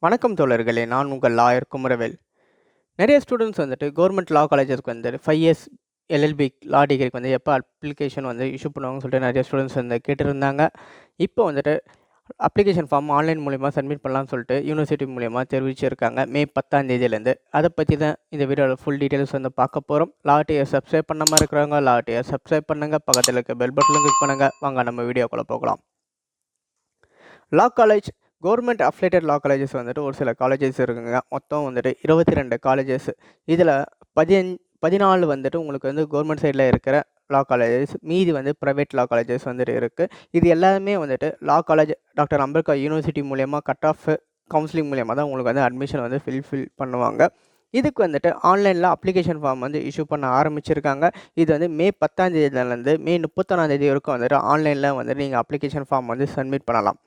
வணக்கம் தோழர்களே! நான் உங்கள் லாயர் குமரவேல். நிறைய ஸ்டூடண்ட்ஸ் வந்துட்டு கவர்மெண்ட் லா காலேஜஸ்க்கு வந்து 5 இயர்ஸ் எல்எல்பி லா டிகிரிக்கு வந்து எப்போ அப்ளிகேஷன் வந்து இஷ்யூ பண்ணுவாங்கன்னு சொல்லிட்டு நிறைய ஸ்டூடண்ட்ஸ் வந்து கேட்டிருந்தாங்க. இப்போ வந்துட்டு அப்ளிகேஷன் ஃபார்ம் ஆன்லைன் மூலியமா சப்மிட் பண்ணலாம்னு சொல்லிட்டு யூனிவர்சிட்டி மூலியமா தெரிவிச்சிருக்காங்க. மே 10ஆம் தேதியிலேருந்து. அதை பற்றி தான் இந்த வீடியோவில் ஃபுல் டீட்டெயில்ஸ் வந்து பார்க்க போகிறோம். லா டிவியை சப்ஸ்கிரைப் பண்ணாமல் இருக்கிறவங்க லா டிவியை சப்ஸ்கிரைப் பண்ணுங்க. பக்கத்தில் இருக்க பெல் பட்டனும் கிளிக் பண்ணுங்க. வாங்க நம்ம வீடியோக்குள்ள போகலாம். லா காலேஜ் கவர்மெண்ட் அஃபிலியேட்டட் லா காலேஜஸ் வந்துட்டு ஒரு சில காலேஜஸ் இருக்குங்க. மொத்தம் வந்துட்டு 22 காலேஜஸ். இதில் 14 வந்துட்டு உங்களுக்கு வந்து கவர்மெண்ட் சைடில் இருக்கிற லா காலேஜஸ், மீதி வந்து ப்ரைவேட் லா காலேஜஸ் வந்துட்டு இருக்குது. இது எல்லாமே வந்துட்டு லா காலேஜ் டாக்டர் அம்பேத்கர் யூனிவர்சிட்டி மூலயமா கட் ஆஃப் கவுன்சிலிங் மூலியமாக தான் உங்களுக்கு வந்து அட்மிஷன் வந்து ஃபில் பண்ணுவாங்க. இதுக்கு வந்துட்டு ஆன்லைனில் அப்ளிகேஷன் ஃபார்ம் வந்து இஷ்யூ பண்ண ஆரம்பிச்சிருக்காங்க. இது வந்து மே 10ஆம் தேதியிலேருந்து மே 31ஆம் தேதி வரைக்கும் வந்துட்டு ஆன்லைனில் வந்துட்டு நீங்கள் அப்ளிகேஷன் ஃபார்ம் வந்து சப்மிட் பண்ணலாம்.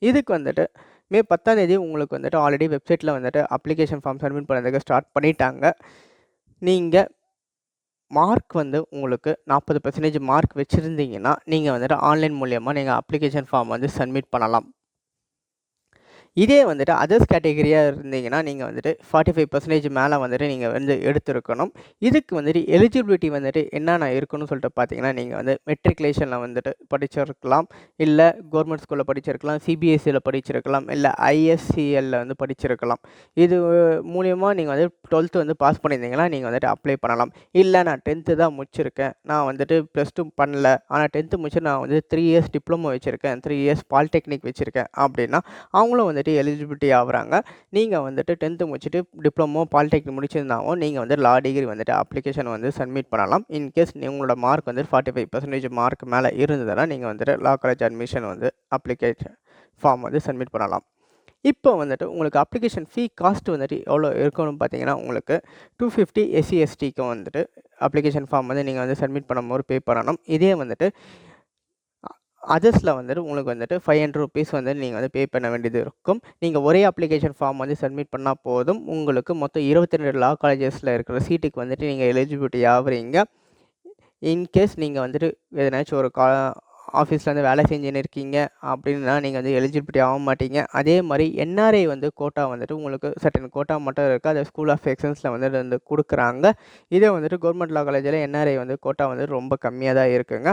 இதுக்கு வந்துட்டு மே 10ஆம் தேதி உங்களுக்கு வந்துட்டு ஆல்ரெடி வெப்சைட்டில் வந்துட்டு அப்ளிகேஷன் ஃபார்ம் சப்மிட் பண்ணுறதுக்கு ஸ்டார்ட் பண்ணிட்டாங்க. நீங்கள் மார்க் வந்து உங்களுக்கு 40% மார்க் வச்சுருந்தீங்கன்னா நீங்கள் வந்துட்டு ஆன்லைன் மூலியமாக நீங்கள் அப்ளிகேஷன் ஃபார்ம் வந்து சப்மிட் பண்ணலாம். இதே வந்துட்டு அதர்ஸ் கேட்டகரியாக இருந்தீங்கன்னா நீங்கள் வந்துட்டு 45% மேலே வந்துட்டு நீங்கள் வந்து எடுத்திருக்கணும். இதுக்கு வந்துட்டு எலிஜிபிலிட்டி வந்துட்டு என்னென்ன இருக்குன்னு சொல்லிட்டு பார்த்தீங்கன்னா, நீங்கள் வந்து மெட்ரிகுலேஷனில் வந்துட்டு படிச்சிருக்கலாம், இல்லை கவர்மெண்ட் ஸ்கூலில் படிச்சிருக்கலாம், சிபிஎஸ்சியில் படிச்சிருக்கலாம், இல்லை ஐஎஸ்சிஎல்லில் வந்து படிச்சிருக்கலாம். இது மூலியமாக நீங்கள் வந்து 12th வந்து பாஸ் பண்ணியிருந்தீங்கன்னா நீங்கள் வந்துட்டு அப்ளை பண்ணலாம். இல்லை நான் 10th தான் முடிச்சிருக்கேன், நான் வந்துட்டு +2 பண்ணல, ஆனால் 10th முடிச்சு நான் வந்து 3 இயர்ஸ் டிப்ளமோ வச்சுருக்கேன், 3 இயர்ஸ் பாலிடெக்னிக் வச்சுருக்கேன் அப்படின்னா அவங்களும் வந்துட்டு எலிஜிபிலிட்டி ஆகுறாங்க. நீங்கள் வந்துட்டு 10th முடிச்சுட்டு டிப்ளமோ பாலிடெக்னிக் முடிச்சிருந்தாலும் நீங்கள் வந்து லா டிகிரி வந்துட்டு அப்ளிகேஷன் வந்து சப்மிட் பண்ணலாம். இன்கேஸ் உங்களோட மார்க் வந்து 45% மார்க் மேலே இருந்ததுன்னா நீங்கள் வந்துட்டு லா காலேஜ் அட்மிஷன் வந்து அப்ளிகேஷன் ஃபார்ம் வந்து சப்மிட் பண்ணலாம். இப்போ வந்துட்டு உங்களுக்கு அப்ளிகேஷன் ஃபீ காஸ்ட் வந்துட்டு எவ்வளோ இருக்கணும்னு பார்த்தீங்கன்னா, உங்களுக்கு 250 எஸ்சி எஸ்டிக்கு வந்துட்டு அப்ளிகேஷன் ஃபார்ம் வந்து நீங்கள் வந்து சப்மிட் பண்ணும்போது பே பண்ணணும். இதே வந்துட்டு அதர்ஸில் வந்துட்டு உங்களுக்கு வந்துட்டு ₹500 வந்து நீங்கள் வந்து பே பண்ண வேண்டியது இருக்கும். நீங்கள் ஒரே அப்ளிகேஷன் ஃபார்ம் வந்து சப்மிட் பண்ணால் போதும். உங்களுக்கு மொத்தம் 22 லா காலேஜஸில் இருக்கிற சீட்டுக்கு வந்துட்டு நீங்கள் எலிஜிபிலிட்டி ஆகுறீங்க. இன்கேஸ் நீங்கள் வந்துட்டு எதனாச்சும் ஒரு ஆஃபீஸில் வந்து வேலை செஞ்சுன்னு இருக்கீங்க அப்படின்னா நீங்கள் வந்து எலிஜிபிலிட்டி ஆக மாட்டீங்க. அதே மாதிரி என்ஆர்ஐ வந்து கோட்டா வந்துட்டு உங்களுக்கு சர்டன் கோட்டா மட்டும் இருக்குது. அதை ஸ்கூல் ஆஃப் எக்ஸலன்ஸில் வந்து கொடுக்குறாங்க. இதே வந்துட்டு கவர்மெண்ட் லா காலேஜில் என்ஆர்ஐ வந்து கோட்டா வந்து ரொம்ப கம்மியாக தான் இருக்குங்க.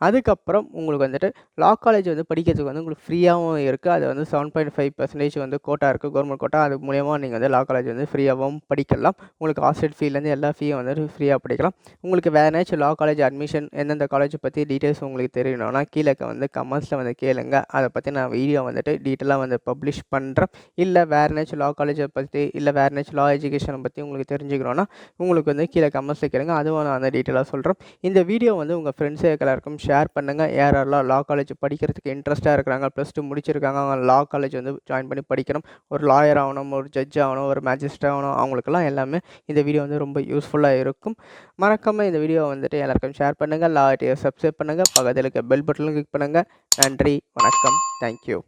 அதுக்கப்புறம் உங்களுக்கு வந்துட்டு லா காலேஜ் வந்து படிக்கிறதுக்கு வந்து உங்களுக்கு ஃப்ரீயாகவும் இருக்குது. அது வந்து 7.5% வந்து கோட்டா இருக்குது, கவர்மெண்ட் கோட்டா. அது மூலயமா நீங்கள் வந்து லா காலேஜ் வந்து ஃப்ரீயாகவும் படிக்கலாம். உங்களுக்கு ஹாஸ்டல் ஃபீலேருந்து எல்லா ஃபீயும் வந்துட்டு ஃப்ரீயாக படிக்கலாம். உங்களுக்கு வேறு ஏதாச்சும் லா காலேஜ் அட்மிஷன் எந்தெந்த காலேஜ் பற்றி டீட்டெயில்ஸ் உங்களுக்கு தெரியணும்னா கீழே வந்து கமெண்ட்ஸில் வந்து கேளுங்க. அதை பற்றி நான் வீடியோ வந்துட்டு டீட்டெயிலாக வந்து பப்ளிஷ் பண்ணுறேன். இல்லை வேறு ஏதாச்சும் லா காலேஜை பற்றி இல்லை வேறு ஏதாச்சும் லா எஜுகேஷனை பற்றி உங்களுக்கு தெரிஞ்சுக்கணுன்னா உங்களுக்கு வந்து கீழே கமெண்ட்ஸில் கேளுங்க. அதுவும் நான் வந்து டீட்டெயிலாக சொல்கிறேன். இந்த வீடியோ வந்து உங்கள் ஃப்ரெண்ட்ஸு எல்லாருக்கும் ஷேர் பண்ணுங்கள். யாரெல்லாம் லா காலேஜ் படிக்கிறதுக்கு இன்ட்ரெஸ்ட்டாக இருக்கிறாங்க, +2 முடிச்சிருக்காங்க, அவங்க லா காலேஜ் வந்து ஜாயின் பண்ணி படிக்கணும், ஒரு லாயர் ஆகணும், ஒரு ஜட்ஜ் ஆகணும், ஒரு மேஜிஸ்ட்ரேட் ஆகணும், அவங்களுக்கெல்லாம் எல்லாமே இந்த வீடியோ வந்து ரொம்ப யூஸ்ஃபுல்லாக இருக்கும். மறக்காமல் இந்த வீடியோ வந்துட்டு எல்லாருக்கும் ஷேர் பண்ணுங்கள். லா டிவியை சப்ஸ்கிரைப் பண்ணுங்கள். பக்கத்தில் இருக்க பெல் பட்டனும் கிளிக் பண்ணுங்கள். நன்றி, வணக்கம், தேங்க்யூ.